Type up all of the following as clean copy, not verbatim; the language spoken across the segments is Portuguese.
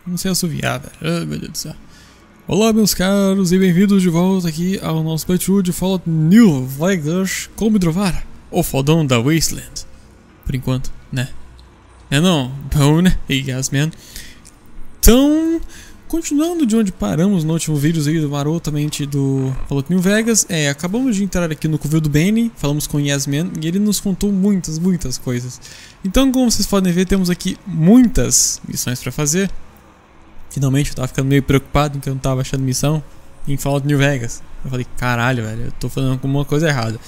Não sei assoviar, velho. Ai, meu Deus do céu. Olá, meus caros, e bem-vindos de volta aqui ao nosso playthrough de Fallout New Vegas. Como drovar o fodão da Wasteland. Por enquanto, né? Não? Bom, né? Yes, man. Então, continuando de onde paramos no último vídeo aí marotamente do Fallout New Vegas, acabamos de entrar aqui no covil do Benny, falamos com o Yes Man e ele nos contou muitas coisas. Então, como vocês podem ver, temos aqui muitas missões pra fazer. Finalmente eu tava ficando meio preocupado que eu não tava achando missão em Fallout New Vegas. Eu falei, caralho, velho, eu tô fazendo alguma coisa errada.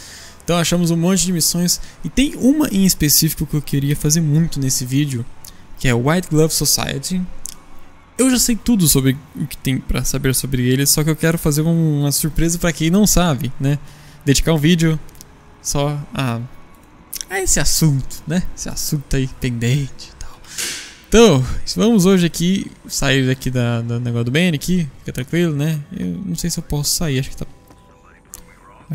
Então achamos um monte de missões e tem uma em específico que eu queria fazer muito nesse vídeo, que é o White Glove Society. Eu já sei tudo sobre o que tem pra saber sobre eles, só que eu quero fazer uma surpresa pra quem não sabe, né? Dedicar um vídeo só a esse assunto, né? Esse assunto aí pendente e tal. Então, vamos hoje aqui sair daqui do negócio do Benny aqui, fica tranquilo, né? Eu não sei se eu posso sair, acho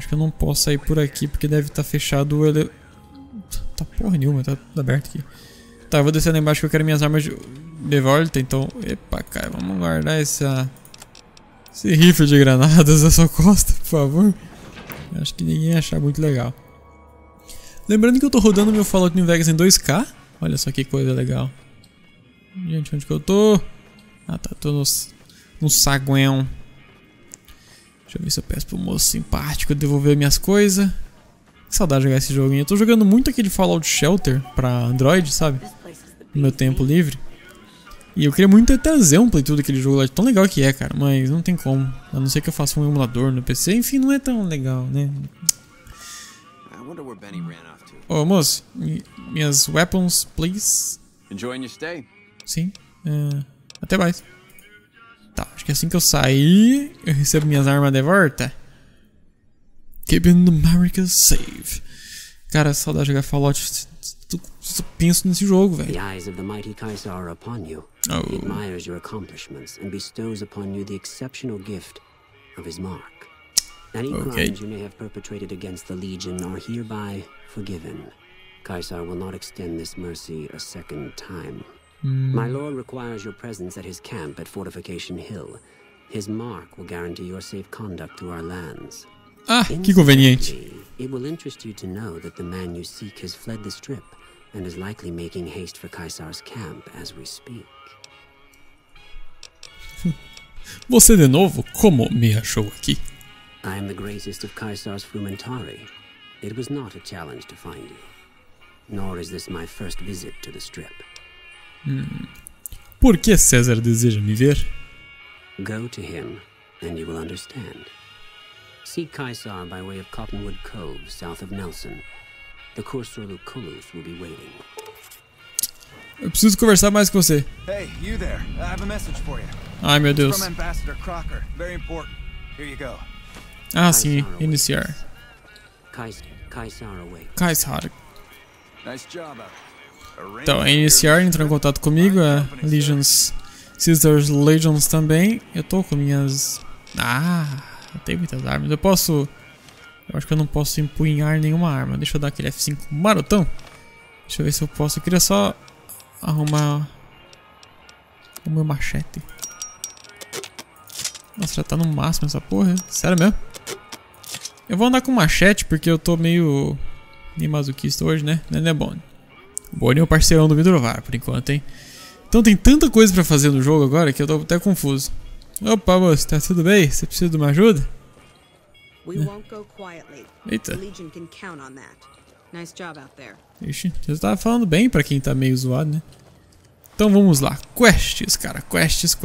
que eu não posso sair por aqui porque deve estar fechado ele. Tá porra nenhuma, tá aberto aqui. Tá, eu vou descer lá embaixo que eu quero minhas armas de volta, então. Epa, cara, vamos guardar esse rifle de granadas na sua costa, por favor. Acho que ninguém ia achar muito legal. Lembrando que eu tô rodando meu Fallout New Vegas em 2K. Olha só que coisa legal. Gente, onde que eu tô? Ah, tá, tô no saguão. Deixa eu ver se eu peço pro moço simpático devolver minhas coisas. Que saudade de jogar esse joguinho. Eu tô jogando muito aquele Fallout Shelter pra Android, sabe? No meu tempo livre. E eu queria muito trazer um playthrough daquele jogo lá, de tão legal que é, cara. Mas não tem como. A não ser que eu faça um emulador no PC. Enfim, não é tão legal, né? Ô, moço, minhas weapons, please. Enjoying your stay? Sim. Até mais. Tá, acho que assim que eu sair, eu recebo minhas armas de volta. Keeping America safe. Cara, saudade de jogar Fallout. Eu penso nesse jogo, velho. The eyes of the mighty Kaiser are upon you. He admires your accomplishments and bestows upon you the exceptional gift of his mark. Any crimes you may have perpetrated against the Legion are hereby forgiven. Kaiser will not extend this mercy a second time. My lord requires your presence at his camp at Fortification Hill. His mark will guarantee your safe conduct through our lands. Ah, que conveniente. It will interest you to know that the man you seek has fled the strip and is likely making haste for Kaiser's camp as we speak. Você de novo, como me achou aqui? I am the greatest of Kaiser's Frumentari. It was not a challenge to find you. Nor is this my first visit to the strip. Por que César deseja me ver? Go to him, and you will understand. Seek Kaiser by way of Cottonwood Cove, south of Nelson. The Cursor Lucullus will be waiting. Eu preciso conversar mais com você. Hey, you there. I have a message for you. Ai, meu Deus. From Ambassador Crocker. Very important. Here you go. Ah, sim, iniciar. Kaiser away. Kaiser. Nice job out. Então, a iniciar entrou em contato comigo, a Legions, Sisters Legions também. Eu tô com minhas... eu tenho muitas armas. Eu acho que eu não posso empunhar nenhuma arma. Deixa eu dar aquele F5 marotão. Deixa eu ver se eu posso. Eu queria só arrumar o meu machete. Nossa, já tá no máximo essa porra. Sério mesmo? Eu vou andar com machete porque eu tô meio masoquista hoje, né? Não é bom. O Bonnie é o parceirão do Vidrovar, por enquanto, hein? Então tem tanta coisa pra fazer no jogo agora que eu tô até confuso. Opa, moço, tá tudo bem? Você precisa de uma ajuda? Eita. Ixi, você tava falando bem pra quem tá meio zoado, né? Então vamos lá. Quests, cara. Quests.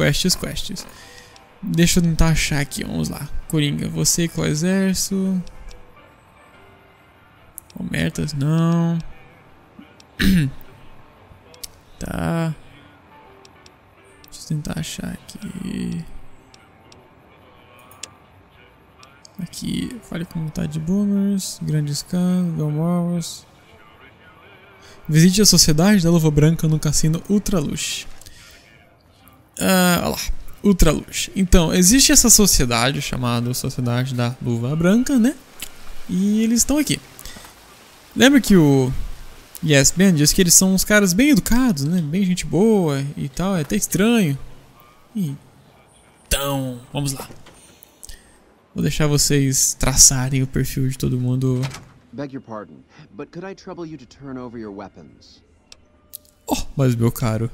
Deixa eu tentar achar aqui. Vamos lá. Coringa, você com o exército. Omertas, não. Tá. Deixa eu tentar achar aqui. Aqui, fale com vontade de boomers, grandes cães, Gomorras. Visite a Sociedade da Luva Branca no cassino Ultra Luxe. Olha lá, Ultra Luxe. Então, existe essa sociedade chamada Sociedade da Luva Branca, né? E eles estão aqui. Lembra que o Yes Man diz que eles são uns caras bem educados, né? Bem gente boa e tal. É até estranho Então, vamos lá. Vou deixar vocês traçarem o perfil de todo mundo. Beg your pardon, but could I trouble you to turn over your weapons? Oh, mas meu caro.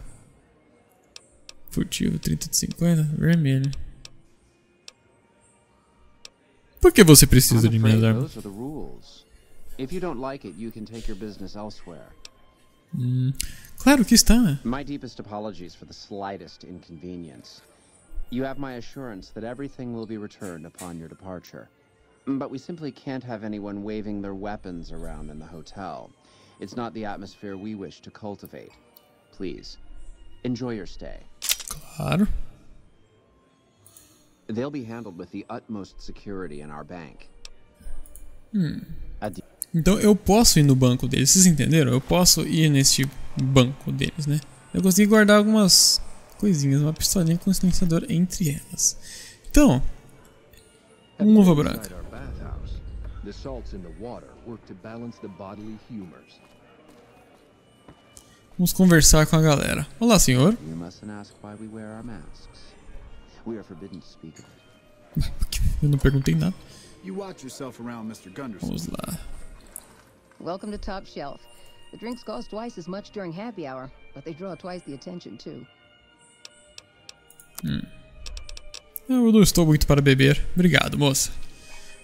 Furtivo, 30 de 50, vermelho. Por que você precisa de minhas armas? If you don't like it, you can take your business elsewhere. Claro que está. My deepest apologies for the slightest inconvenience. You have my assurance that everything will be returned upon your departure. But we simply can't have anyone waving their weapons around in the hotel. It's not the atmosphere we wish to cultivate. Please, enjoy your stay. Claro. They'll be handled with the utmost security in our bank. Então eu posso ir no banco deles, vocês entenderam? Eu posso ir neste banco deles, né? Eu consegui guardar algumas coisinhas, uma pistolinha com silenciador entre elas. Então, Luva Branca. Vamos conversar com a galera. Olá, senhor. Eu não perguntei nada. Vamos lá. Welcome to Top Shelf. The drinks cost twice as much during happy hour, but they draw twice the attention too. Eu não estou muito para beber. Obrigado, moça.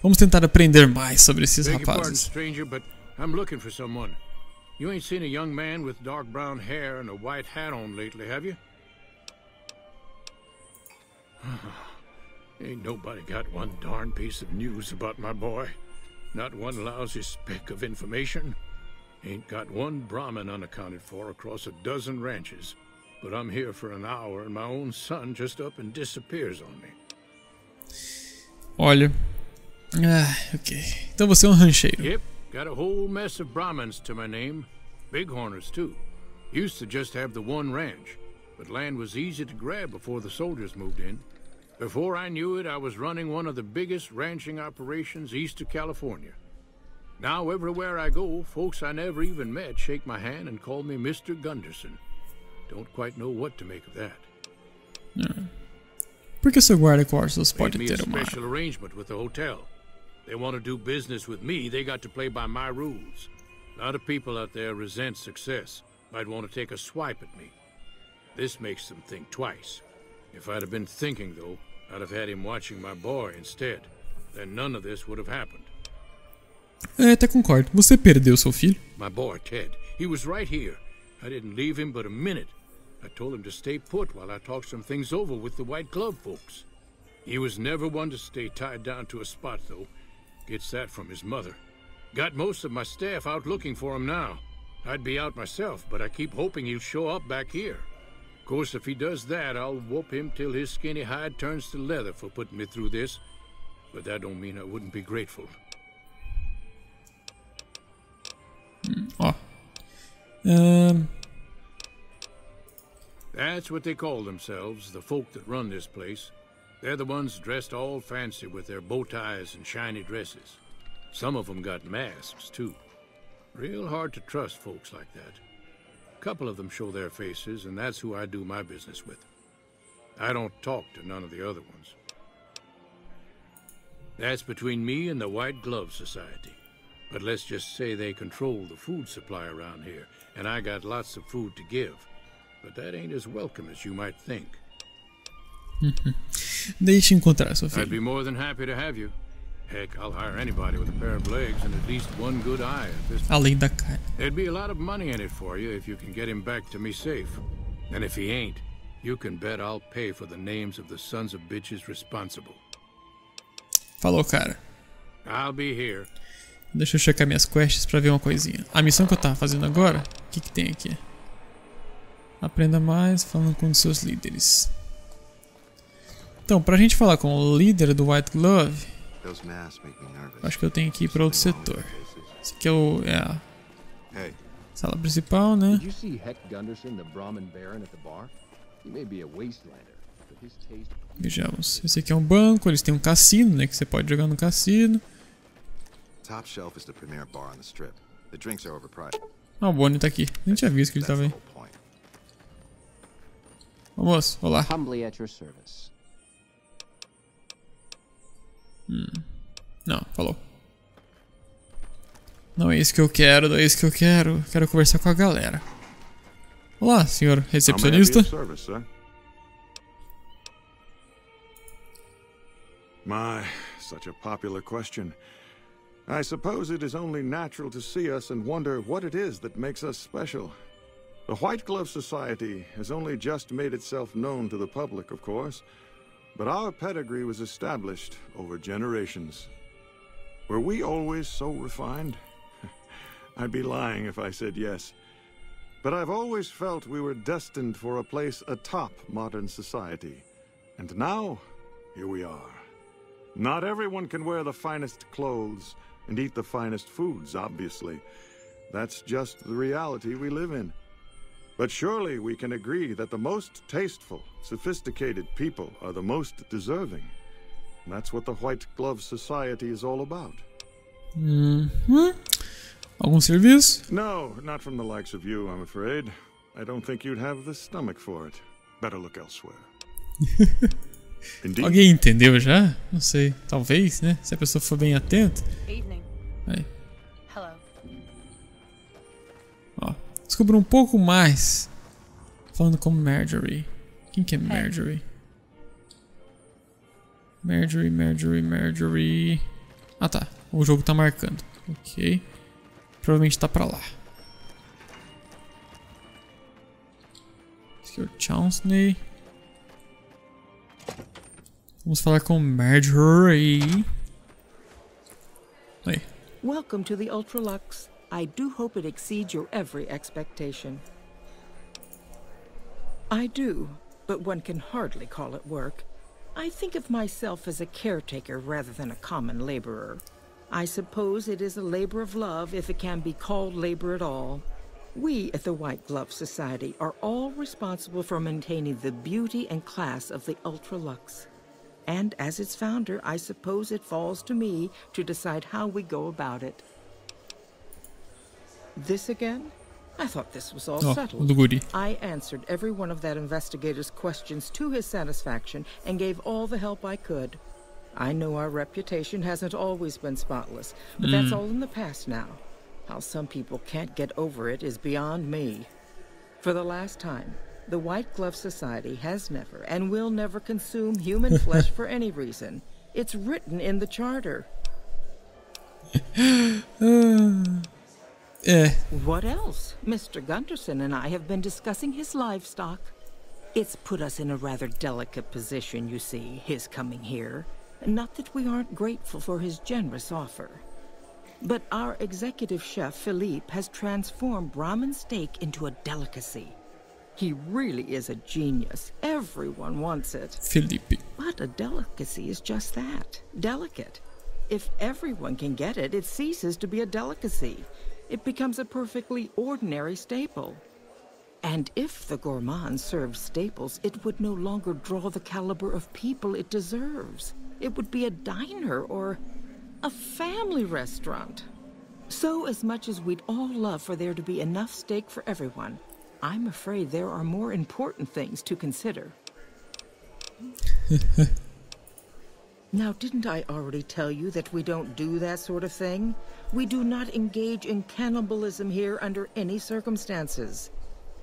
Vamos tentar aprender mais sobre esses rapazes. Stranger, but I'm looking for someone. You ain't seen a young man with dark brown hair and a white hat on lately, have you? Ain't nobody got one darn piece of news about my boy. Not one lousy speck of information. Ain't got one Brahmin unaccounted for across a dozen ranches. But I'm here for an hour and my own son just up and disappears on me. Olha. Ok. Então você é um rancheiro. Yep, got a whole mess of Brahmins to my name. Bighorners too. Used to just have the one ranch, but land was easy to grab before the soldiers moved in. Before I knew it, I was running one of the biggest ranching operations east of California. Now everywhere I go, folks I never even met shake my hand and call me Mr. Gunderson. Don't quite know what to make of that. Por que seu guarda-costas pode Made me ter a uma special arrangement with the hotel. They want to do business with me, they got to play by my rules. A lot of people out there resent success. Might want to take a swipe at me. This makes them think twice. If I'd have been thinking, though, I'd have had him watching my boy instead. Then none of this would have happened. Até concordo. Você perdeu seu filho? My boy, Ted. He was right here. I didn't leave him but a minute. I told him to stay put while I talked some things over with the White Glove folks. He was never one to stay tied down to a spot, though. Gets that from his mother. Got most of my staff out looking for him now. I'd be out myself, but I keep hoping he'll show up back here. Of course, if he does that, I'll whoop him till his skinny hide turns to leather for putting me through this. But that don't mean I wouldn't be grateful. Ó. That's what they call themselves, the folk that run this place. They're the ones dressed all fancy with their bow ties and shiny dresses. Some of them got masks, too. Real hard to trust folks like that. A couple of them show their faces, and that's who I do my business with. I don't talk to none of the other ones. That's between me and the White Glove Society. But let's just say they control the food supply around here, and I got lots of food to give. But that ain't as welcome as you might think. Deixe encontrar seu I'd filho. be more than happy to have you. Heck, I'll hire anybody with a pair of legs and at least one good eye at this point. Além da carne. There'd be a lot of money in it for you if you can get him back to me safe. And if he ain't, you can bet I'll pay for the names of the sons of bitches responsible. Falou, cara. I'll be here. Deixa eu checar minhas quests pra ver uma coisinha. A missão que eu tava fazendo agora, o que que tem aqui? Aprenda mais falando com os seus líderes. Então, pra gente falar com o líder do White Glove, acho que eu tenho que ir pra outro setor. Esse aqui é a sala principal, né? Vejamos. Esse aqui é um banco, eles têm um cassino, né? Que você pode jogar no cassino. Ah, o Bonnie tá aqui. Nem tinha visto que ele tava aí. Vamos, olá. Humbly at your service. Não, falou. Não é isso que eu quero, não é isso que eu quero. Quero conversar com a galera. Olá, senhor recepcionista. My, such a popular question. I suppose it is only natural to see us and wonder what it is that makes us special. The White Glove Society has only just made itself known to the public, of course, but our pedigree was established over generations. Were we always so refined? I'd be lying if I said yes. But I've always felt we were destined for a place atop modern society. And now, here we are. Not everyone can wear the finest clothes and eat the finest foods, obviously. That's just the reality we live in. But surely we can agree that the most tasteful, sophisticated people are the most deserving. That's what the White Glove Society is all about. Algum serviço? No, not from the likes of you, I'm afraid. I don't think you'd have the stomach for it. Better look elsewhere. Alguém entendeu já? Não sei. Talvez, né? Se a pessoa for bem atenta. Evening. Aí. Hello. Ó, descubra um pouco mais. Falando com Marjorie. Quem que é Marjorie? Marjorie. Ah, tá. O jogo tá marcando. Ok. Provavelmente tá pra lá. Sr. Chauncey. Vamos falar com Marjorie. Aí. Welcome to the Ultralux. I do hope it exceeds your every expectation. I do, but one can hardly call it work. I think of myself as a caretaker rather than a common laborer. I suppose it is a labor of love if it can be called labor at all. We at the White Glove Society are all responsible for maintaining the beauty and class of the Ultralux. And as its founder, I suppose it falls to me to decide how we go about it. This again? I thought this was all settled. I answered every one of that investigator's questions to his satisfaction and gave all the help I could. I know our reputation hasn't always been spotless, but that's all in the past now. How some people can't get over it is beyond me. For the last time, the White Glove Society has never and will never consume human flesh for any reason. It's written in the charter. What else? Mr. Gunderson and I have been discussing his livestock. It's put us in a rather delicate position, you see, his coming here. Not that we aren't grateful for his generous offer. But our executive chef, Philippe, has transformed Brahmin steak into a delicacy. He really is a genius. Everyone wants it. Philippe. But a delicacy is just that, delicate. If everyone can get it, it ceases to be a delicacy. It becomes a perfectly ordinary staple. And if the gourmand served staples, it would no longer draw the caliber of people it deserves. It would be a diner or a family restaurant. So as much as we'd all love for there to be enough steak for everyone, I'm afraid there are more important things to consider. Now, didn't I already tell you that we don't do that sort of thing? We do not engage in cannibalism here under any circumstances.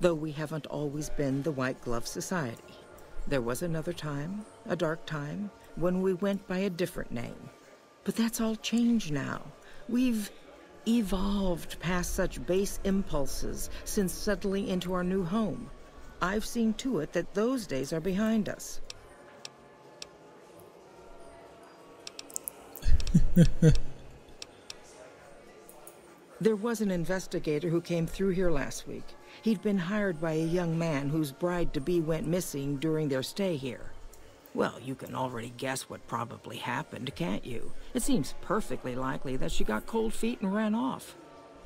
Though we haven't always been the White Glove Society. There was another time, a dark time, when we went by a different name. But that's all changed now. We've evolved past such base impulses since settling into our new home. I've seen to it that those days are behind us. There was an investigator who came through here last week. He'd been hired by a young man whose bride-to-be went missing during their stay here. Well, you can already guess what probably happened, can't you? It seems perfectly likely that she got cold feet and ran off.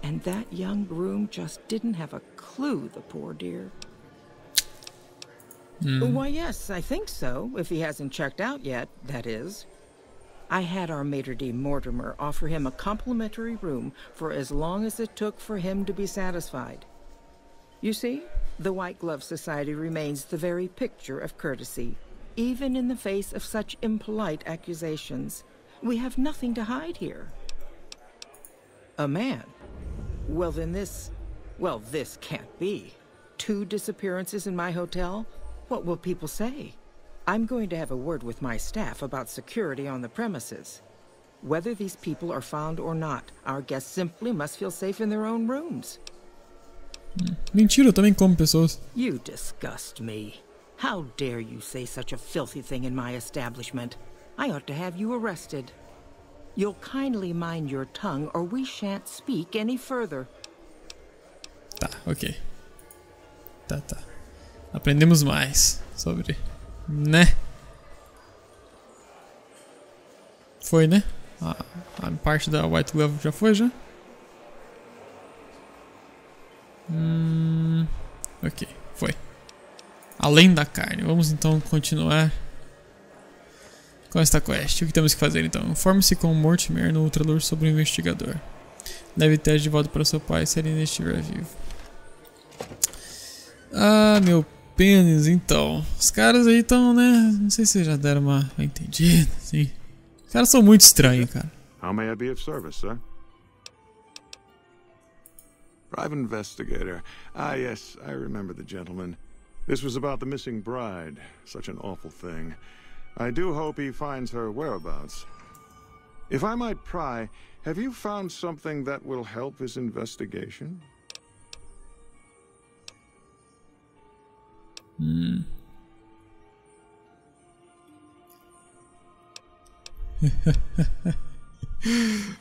And that young groom just didn't have a clue, the poor dear. Why, yes, I think so, if he hasn't checked out yet, that is. I had our maitre d' Mortimer offer him a complimentary room for as long as it took for him to be satisfied. You see, The White Glove Society remains the very picture of courtesy, even in the face of such impolite accusations. We have nothing to hide here. A man? Well, then this can't be. 2 disappearances in my hotel? What will people say? I'm going to have a word with my staff about security on the premises. Whether these people are found or not, our guests simply must feel safe in their own rooms. Mentira, eu também como pessoas. You disgust me. How dare you say such a filthy thing in my establishment? I ought to have you arrested. You'll kindly mind your tongue or we shan't speak any further. Tá, ok. Tá. Aprendemos mais sobre... Né? Foi, né? A parte da White Glove já foi, já? Ok, foi. Além da carne. Vamos então continuar com esta quest. O que temos que fazer então? Informe-se com Mortimer no Ultralur sobre o investigador. Leve teste de volta para seu pai se ele ainda estiver vivo. Ah, meu pênis, então. Os caras aí estão, né? Não sei se vocês já deram uma entendida, assim. Os caras são muito estranhos, cara. How may I be of service, sir? Private investigator. Ah, yes, I remember the gentleman. This was about the missing bride. Such an awful thing. I do hope he finds her whereabouts. If I might pry, have you found something that will help his investigation?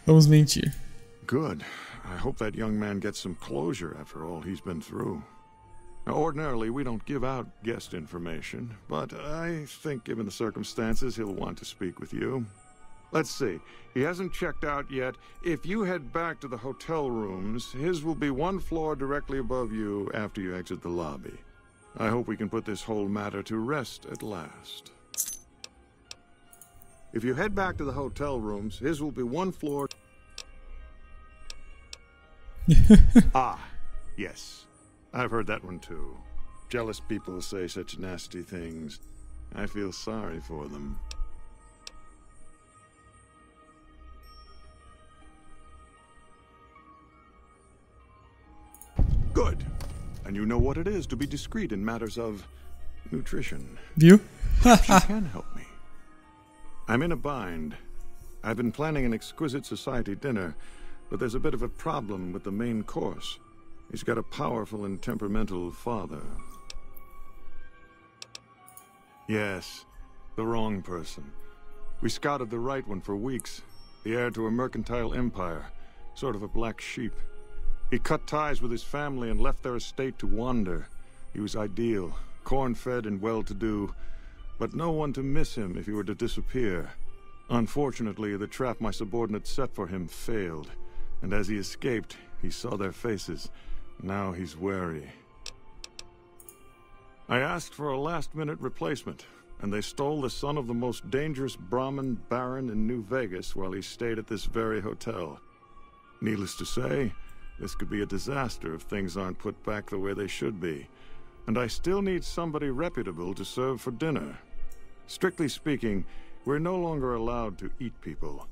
Vamos mentir. Good. I hope that young man gets some closure after all he's been through. Now, ordinarily, we don't give out guest information, but I think given the circumstances, he'll want to speak with you. Let's see. He hasn't checked out yet. If you head back to the hotel rooms, his will be 1 floor directly above you after you exit the lobby. I hope we can put this whole matter to rest at last. If you head back to the hotel rooms, his will be 1 floor... Ah, yes. I've heard that one too. Jealous people say such nasty things. I feel sorry for them. Good. And you know what it is to be discreet in matters of nutrition. You? Perhaps you can help me. I'm in a bind. I've been planning an exquisite society dinner, but there's a bit of a problem with the main course. He's got a powerful and temperamental father. Yes, the wrong person. We scouted the right one for weeks. The heir to a mercantile empire, sort of a black sheep. He cut ties with his family and left their estate to wander. He was ideal, corn-fed and well-to-do, but no one to miss him if he were to disappear. Unfortunately, the trap my subordinates set for him failed, and as he escaped, he saw their faces. Now he's wary. I asked for a last-minute replacement, and they stole the son of the most dangerous Brahmin baron in New Vegas while he stayed at this very hotel. Needless to say, this could be a disaster if things aren't put back the way they should be. And I still need somebody reputable to serve for dinner. Strictly speaking, we're no longer allowed to eat people.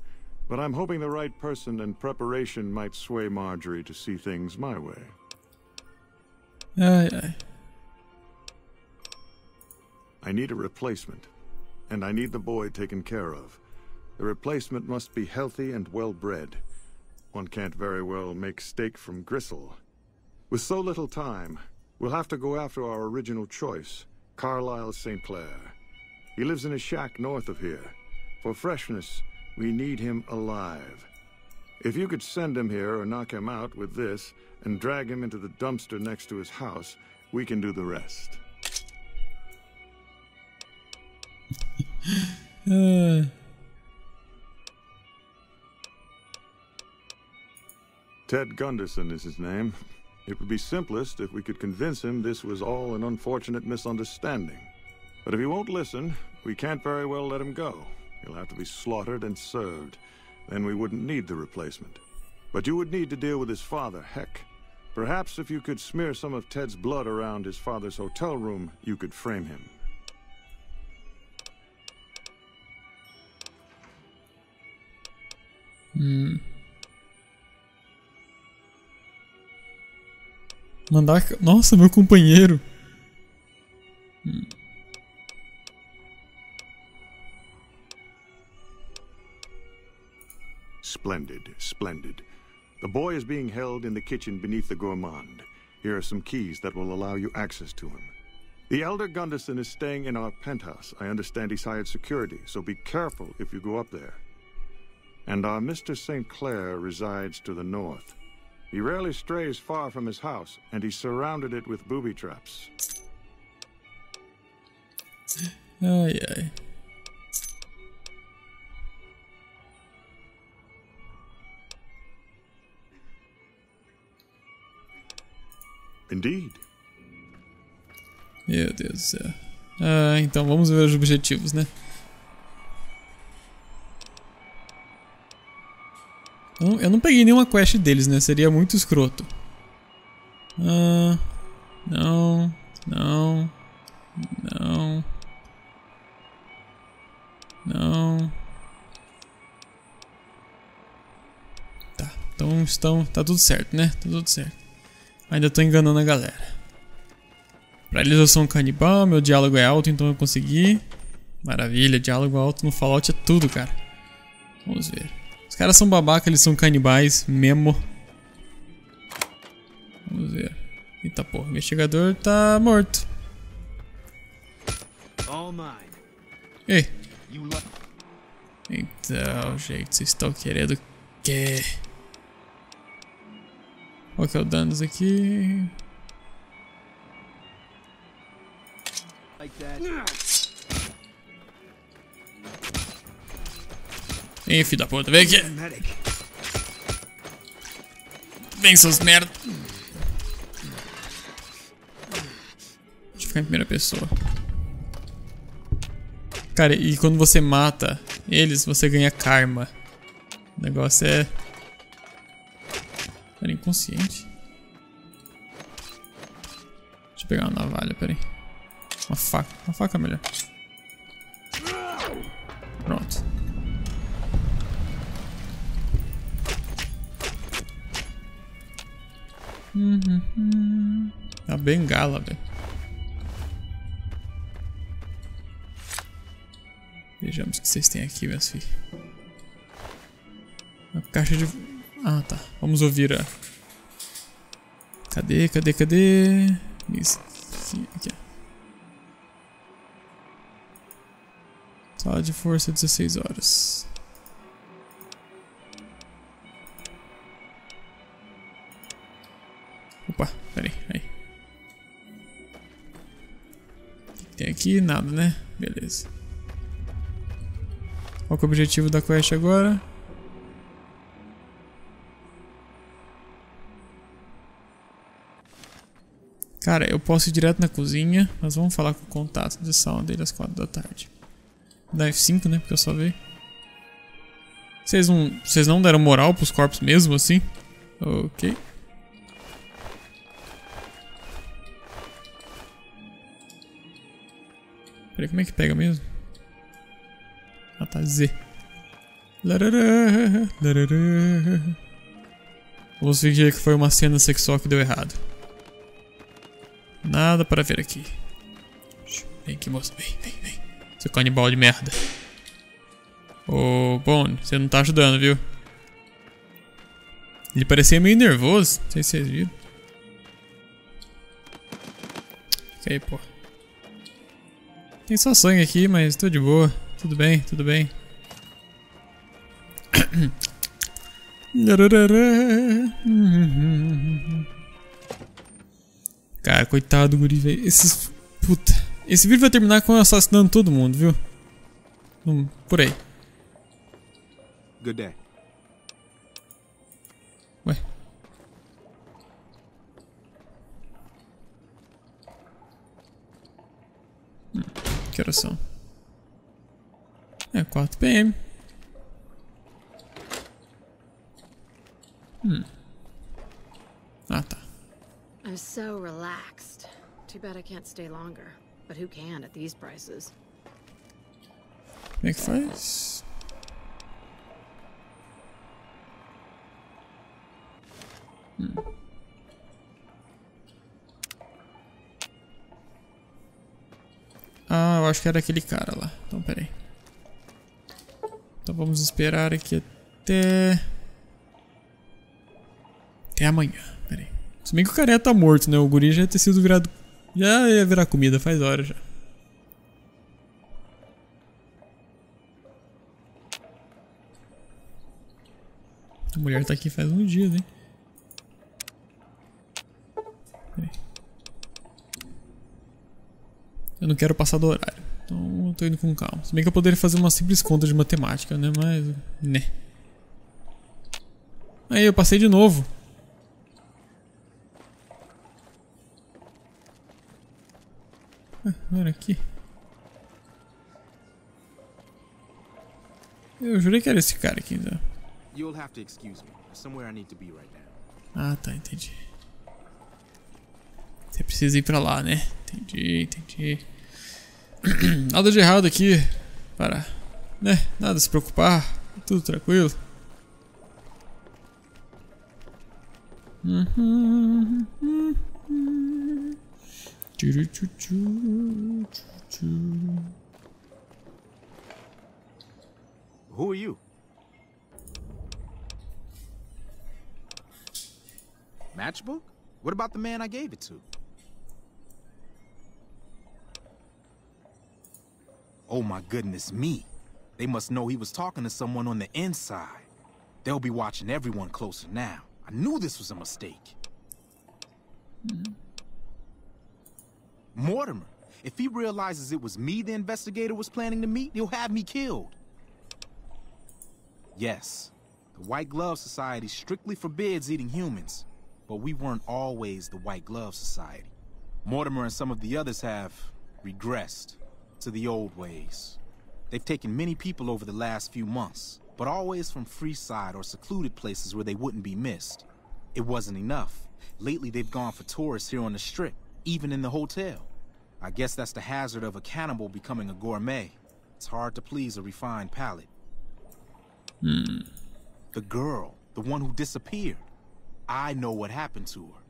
But I'm hoping the right person and preparation might sway Marjorie to see things my way. Aye. I need a replacement, and I need the boy taken care of. The replacement must be healthy and well-bred. One can't very well make steak from gristle. With so little time, we'll have to go after our original choice, Carlisle St. Clair. He lives in a shack north of here. For freshness, we need him alive. If you could send him here or knock him out with this, and drag him into the dumpster next to his house, we can do the rest. Ted Gunderson is his name. It would be simplest if we could convince him this was all an unfortunate misunderstanding. But if he won't listen, we can't very well let him go. He'll have to be slaughtered and served. Then we wouldn't need the replacement. But you would need to deal with his father, Heck. Perhaps if you could smear some of Ted's blood around his father's hotel room, you could frame him. Mandar... Nossa, meu companheiro. Splendid, splendid. The boy is being held in the kitchen beneath the gourmand. Here are some keys that will allow you access to him. The elder Gunderson is staying in our penthouse. I understand he's hired security, so be careful if you go up there. And our Mr. St. Clair resides to the north. He rarely strays far from his house, and he surrounded it with booby traps. Ai, ai. Indeed. Meu Deus do céu. Então vamos ver os objetivos, né? Eu não peguei nenhuma quest deles, né? Seria muito escroto. Não. Não. Não. Não. Tá. Então tá tudo certo, né? Tá tudo certo. Ainda tô enganando a galera. Pra eles eu sou um canibal, meu diálogo é alto, então eu consegui. Maravilha, diálogo alto no Fallout é tudo, cara. Vamos ver. Os caras são babaca, eles são canibais mesmo. Vamos ver. Eita porra, o investigador tá morto. Ei. Então, gente, vocês estão querendo o quê? Qual que é o danos aqui? Vem, filho da puta, vem aqui. Vem, seus merda. Deixa eu ficar em primeira pessoa. Cara, e quando você mata eles, você ganha karma. O negócio é... Era inconsciente. Deixa eu pegar uma navalha, peraí. Uma faca é melhor. Pronto. A bengala, velho. Vejamos o que vocês têm aqui, meus filhos. Uma caixa de... Ah, tá. Vamos ouvir a... Cadê? Isso. Aqui. Sala de força, 16 horas. Opa, peraí, aí. O que tem aqui? Nada, né? Beleza. Qual que é o objetivo da quest agora? Cara, eu posso ir direto na cozinha, mas vamos falar com o contato de sala dele às 4 da tarde. Dá F5, né? Porque eu só vi. Vocês não deram moral pros corpos mesmo assim? Ok. Peraí, como é que pega mesmo? Ah, tá, Z. Vamos fingir que foi uma cena sexual que deu errado. Nada para ver aqui. Vem aqui, moço. Vem. Seu canibal de merda. Ô, Bone, você não tá ajudando, viu? Ele parecia meio nervoso. Não sei se vocês viram. Fica aí, pô. Tem só sangue aqui, mas tô de boa. Tudo bem. Cara, coitado do guri, velho. Puta. Esse vídeo vai terminar com eu assassinando todo mundo, viu? Por aí. Good day. Ué. Que horas são? É 4 PM. Ah, tá. I'm so relaxed. Too bad I can't stay longer. But who can at these prices? Como é que faz? Ah, eu acho que era aquele cara lá. Então, peraí. Então vamos esperar aqui até amanhã. Peraí. Se bem que o cara ia tá morto, né? O guri já ia ter sido virado... Já ia virar comida faz hora já. A mulher tá aqui faz uns dias, hein? Peraí. Eu não quero passar do horário. Então eu tô indo com calma. Se bem que eu poderia fazer uma simples conta de matemática, né? Mas... né. Aí, eu passei de novo. Olha aqui. Eu jurei que era esse cara aqui, né? Ah, tá, entendi. Você precisa ir pra lá, né? Entendi. Nada de errado aqui. Para, né? Nada a se preocupar. Tudo tranquilo. Who are you? Matchbook? What about the man I gave it to? Oh my goodness me. They must know he was talking to someone on the inside. They'll be watching everyone closer now. I knew this was a mistake. Mortimer, if he realizes it was me the investigator was planning to meet, he'll have me killed. Yes, the White Glove Society strictly forbids eating humans, but we weren't always the White Glove Society. Mortimer and some of the others have regressed to the old ways. They've taken many people over the last few months, but always from Freeside or secluded places where they wouldn't be missed. It wasn't enough. Lately they've gone for tourists here on the Strip, even in the hotel. I guess that's the hazard of a cannibal becoming a gourmet. It's hard to please a refined palate. The girl, the one who disappeared. I know what happened to her.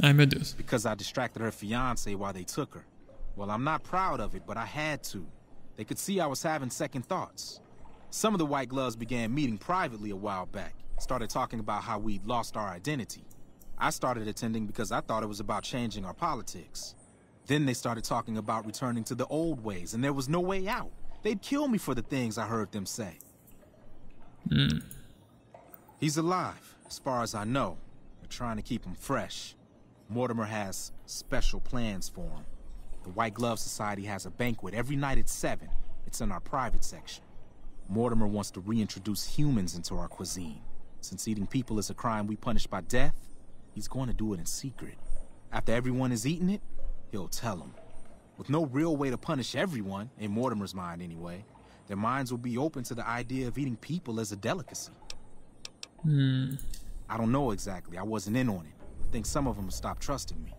Ai, meu Deus. Because I distracted her fiancé while they took her. Well, I'm not proud of it, but I had to. They could see I was having second thoughts. Some of the White Gloves began meeting privately a while back. Started talking about how we'd lost our identity. I started attending because I thought it was about changing our politics. Then they started talking about returning to the old ways, and there was no way out. They'd kill me for the things I heard them say. He's alive, as far as I know. They're trying to keep him fresh. Mortimer has special plans for him. The White Glove Society has a banquet every night at 7. It's in our private section. Mortimer wants to reintroduce humans into our cuisine. Since eating people is a crime we punish by death, he's going to do it in secret. After everyone has eaten it, he'll tell them. With no real way to punish everyone, in Mortimer's mind anyway, their minds will be open to the idea of eating people as a delicacy. I don't know exactly. I wasn't in on it. I think some of them have stopped trusting me.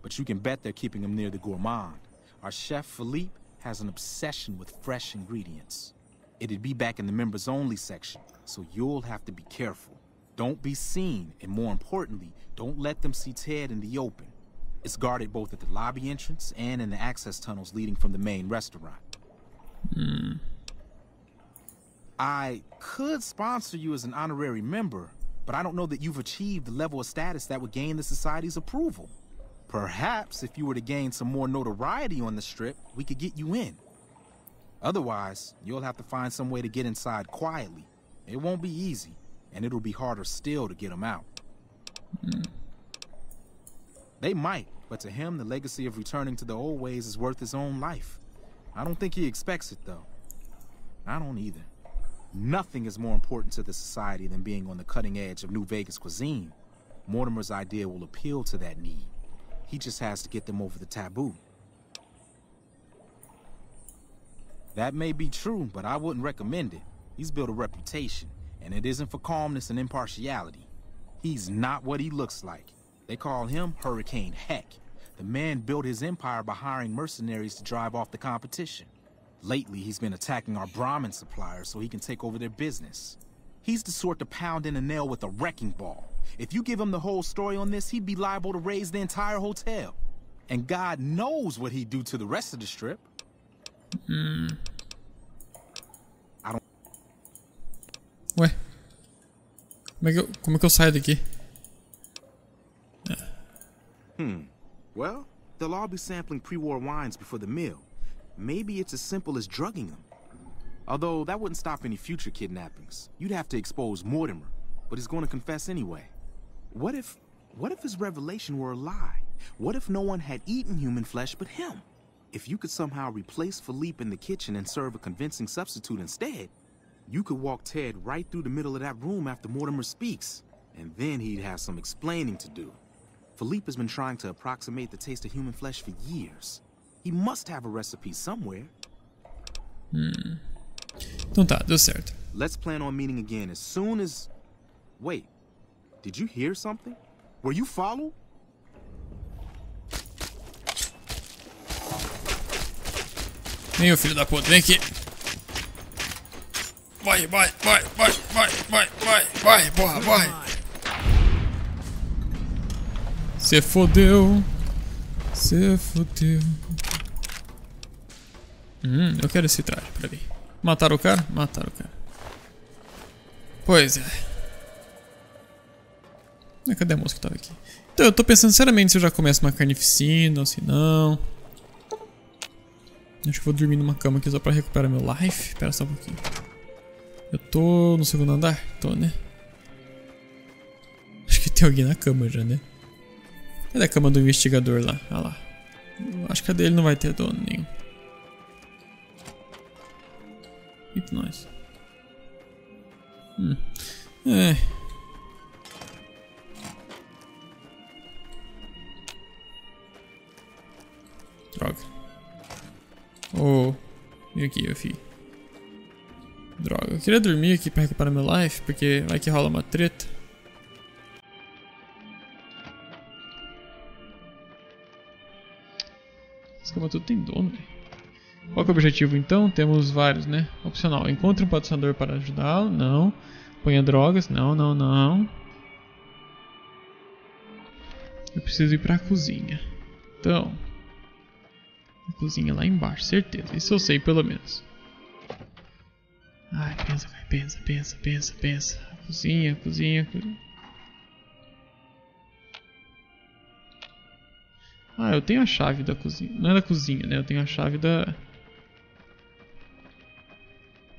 But you can bet they're keeping him near the gourmand. Our chef, Philippe, has an obsession with fresh ingredients. It'd be back in the members-only section, so you'll have to be careful. Don't be seen, and more importantly, don't let them see Ted in the open. It's guarded both at the lobby entrance and in the access tunnels leading from the main restaurant. I could sponsor you as an honorary member, but I don't know that you've achieved the level of status that would gain the Society's approval. Perhaps if you were to gain some more notoriety on the Strip, we could get you in. Otherwise, you'll have to find some way to get inside quietly. It won't be easy, and it'll be harder still to get them out. They might, but to him, the legacy of returning to the old ways is worth his own life. I don't think he expects it, though. I don't either. Nothing is more important to the Society than being on the cutting edge of New Vegas cuisine. Mortimer's idea will appeal to that need. He just has to get them over the taboo. That may be true, but I wouldn't recommend it. He's built a reputation, and it isn't for calmness and impartiality. He's not what he looks like. They call him Hurricane Heck. The man built his empire by hiring mercenaries to drive off the competition. Lately, he's been attacking our Brahmin suppliers so he can take over their business. He's the sort to pound in a nail with a wrecking ball. If you give him the whole story on this, he'd be liable to raise the entire hotel. And God knows what he'd do to the rest of the strip. Ué? Como é que eu saio daqui? Well, they'll all be sampling pre-war wines before the meal. Maybe it's as simple as drugging them. Although that wouldn't stop any future kidnappings. You'd have to expose Mortimer, but he's going to confess anyway. What if his revelation were a lie? What if no one had eaten human flesh but him? If you could somehow replace Philippe in the kitchen and serve a convincing substitute instead, you could walk Ted right through the middle of that room after Mortimer speaks, and then he'd have some explaining to do. Philippe has been trying to approximate the taste of human flesh for years. He must have a recipe somewhere. Então tá, deu certo. Let's plan on meeting again as soon as... Wait, did you hear something? Were you followed? Vem, ô filho da puta, vem aqui. Vai, porra, vai. Cê fodeu. Eu quero esse traje, peraí. Mataram o cara? Mataram o cara. Pois é. Cadê a moça que tava aqui? Então, eu tô pensando seriamente se eu já começo uma carnificina ou se não. Acho que vou dormir numa cama aqui só pra recuperar meu life. Espera só um pouquinho. Eu tô no segundo andar? Tô, né? Acho que tem alguém na cama já, né? Cadê a cama do investigador lá? Ah lá. Acho que a dele não vai ter dono nenhum. Eita, nós. Droga. Vem aqui, meu filho. Droga, eu queria dormir aqui pra recuperar meu life, porque vai que rola uma treta. Essa cama tudo tem dono, velho. Qual que é o objetivo então? Temos vários, né? Opcional. Encontre um patrocinador para ajudá-lo. Não. Ponha drogas. Não. Eu preciso ir pra cozinha. Então. A cozinha lá embaixo, certeza. Isso eu sei pelo menos. Ai, pensa. Cozinha. Ah, eu tenho a chave da cozinha. Não é da cozinha, né? Eu tenho a chave da...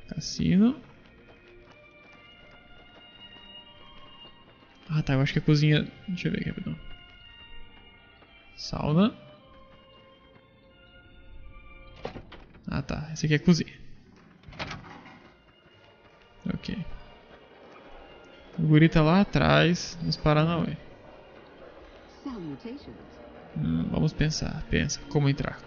Cassino. Ah, tá. Eu acho que a cozinha... Deixa eu ver aqui, rapidão. Sauna. Ah, tá. Essa aqui é a cozinha. Ok. O guri tá lá atrás, nos Paranauê. Vamos pensar. Pensa. Como entrar.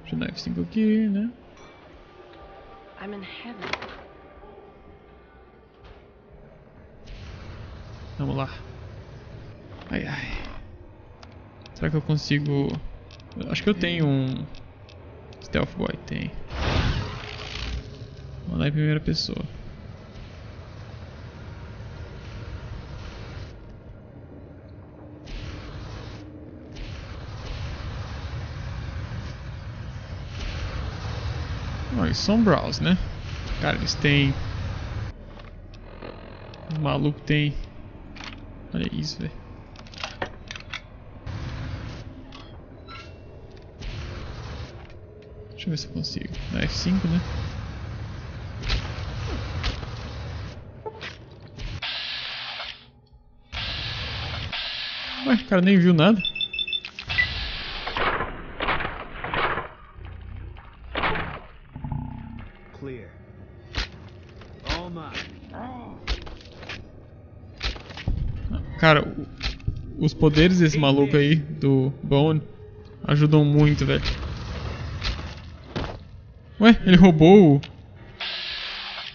Deixa eu dar F5 aqui, né? I'm in heaven. Vamos lá. Ai. Será que eu consigo... Acho que eu tenho um... Stealth Boy, tem. Vamos lá em primeira pessoa. Eles são Browse, né? Cara, eles têm... Os malucos têm... Olha isso, velho. Deixa eu ver se eu consigo. Dá F5, né? Ué, o cara nem viu nada. Clear. All mine. Cara, os poderes desse maluco aí, do Bone, ajudam muito, velho. Ué, ele roubou o...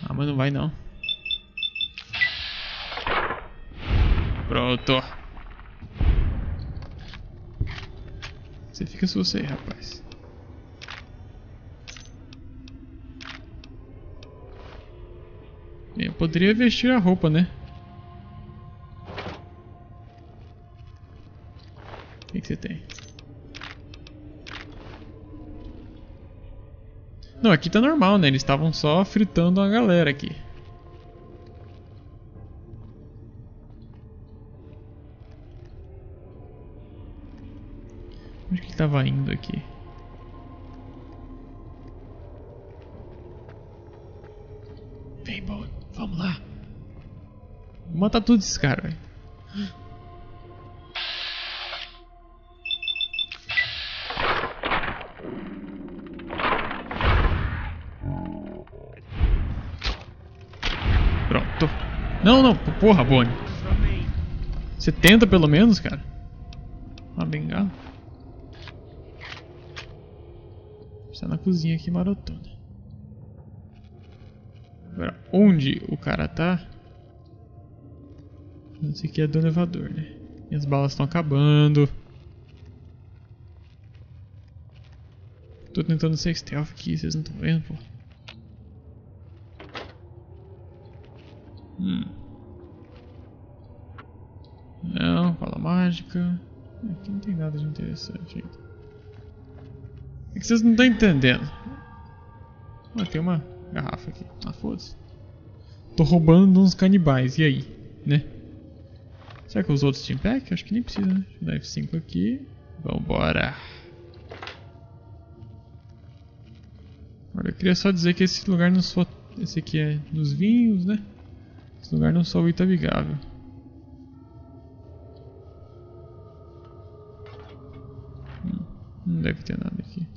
Ah, mas não vai não. Pronto. Você fica susto aí, rapaz. Eu poderia vestir a roupa, né? O que você tem? Não, aqui tá normal, né? Eles estavam só fritando a galera aqui. Onde que ele tava indo aqui? Vem, Bowen. Vamos lá. Vou matar todos esses caras, velho. Pronto. Não, não. Porra, Bonnie. Você tenta pelo menos, cara? Uma bengala. Está na cozinha aqui, maratona. Agora, onde o cara tá? Esse aqui é do elevador, né? Minhas balas estão acabando. Tô tentando ser stealth aqui, vocês não estão vendo, pô. Não, fala mágica. Aqui não tem nada de interessante ainda. É que vocês não estão entendendo. Ah, tem uma garrafa aqui. Ah, foda-se. Tô roubando uns canibais, e aí? Né? Será que os outros team pack? Acho que nem precisa, né? Deixa eu dar F5 aqui. Vambora. Olha, eu queria só dizer que esse lugar não só... Esse aqui é nos vinhos, né? Esse lugar não só o itabigável. Não deve ter nada aqui.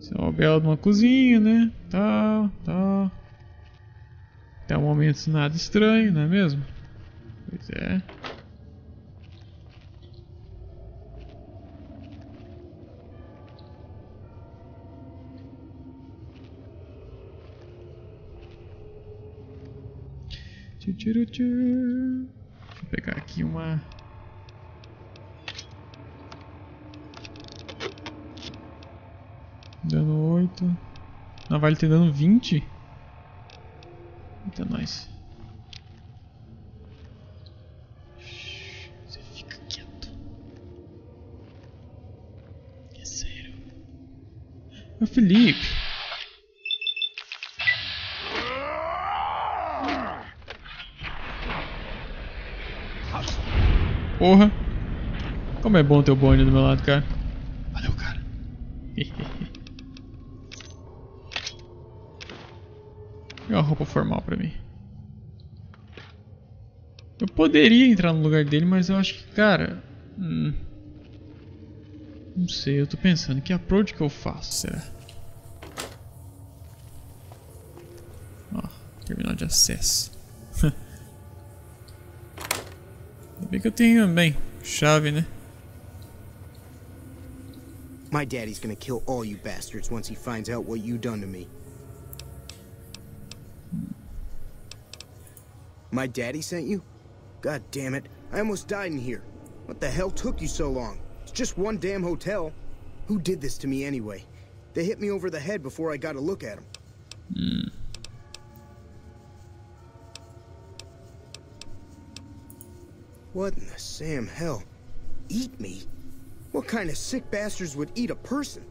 Isso é uma bela de uma cozinha, né? Tal. Até o momento nada estranho, não é mesmo? Pois é. Deixa eu pegar aqui uma... Dano 8. Na vale tem dano 20? Eita, nós. Você fica quieto. É sério. Meu Felipe. Porra. Como é bom ter o Bonnie do meu lado, cara. Valeu, cara. Pegar uma roupa formal pra mim. Eu poderia entrar no lugar dele, mas eu acho que, cara... Não sei, eu tô pensando. Que approach que eu faço, será? Ó, terminal de acesso. Ainda bem que eu tenho, bem, chave, né? My daddy's gonna kill all you bastards once he finds out what you done to me. My daddy sent you? God damn it, I almost died in here. What the hell took you so long? It's just one damn hotel. Who did this to me anyway? They hit me over the head before I got a look at them. What in the Sam hell? Eat me? What kind of sick bastards would eat a person?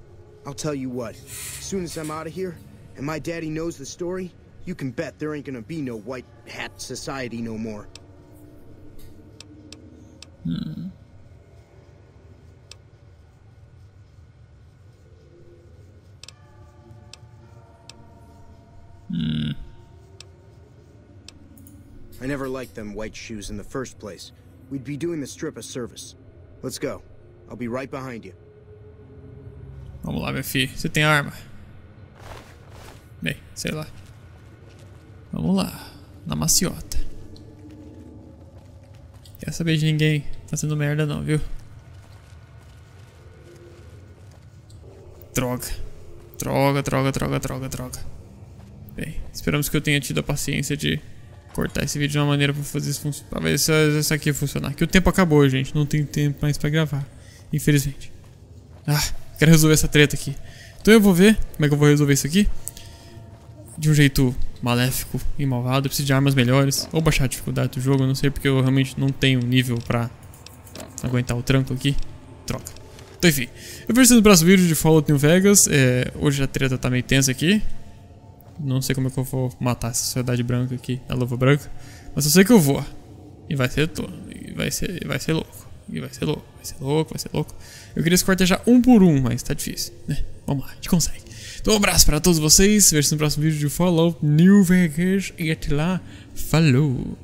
I'll tell you what, as soon as I'm out of here, and my daddy knows the story, you can bet there ain't gonna be no white hat society no more. I never liked them white shoes in the first place. We'd be doing the strip a service. Let's go. I'll be right behind you. Vamos lá, meu filho. Você tem arma? Bem, sei lá. Vamos lá. Na maciota. Quer saber de ninguém fazendo merda não, viu? Droga. Droga. Bem, esperamos que eu tenha tido a paciência de cortar esse vídeo de uma maneira pra fazer isso funcionar. Pra ver se isso aqui funcionar. Que o tempo acabou, gente. Não tem tempo mais pra gravar. Infelizmente. Quero resolver essa treta aqui. Então eu vou ver como é que eu vou resolver isso aqui. De um jeito maléfico e malvado. Eu preciso de armas melhores. Ou baixar a dificuldade do jogo. Eu não sei porque eu realmente não tenho nível pra aguentar o tranco aqui. Troca. Então enfim. Eu vejo vocês no próximo vídeo de Fallout New Vegas. Hoje a treta tá meio tensa aqui. Não sei como é que eu vou matar essa Sociedade Branca aqui. A Luva Branca. Mas eu sei que eu vou. E vai ser louco. Vai ser louco. Eu queria esquartejar um por um, mas tá difícil, né? Vamos lá, a gente consegue. Então um abraço para todos vocês. Vejo-se no próximo vídeo de Fallout New Vegas. E até lá, falou!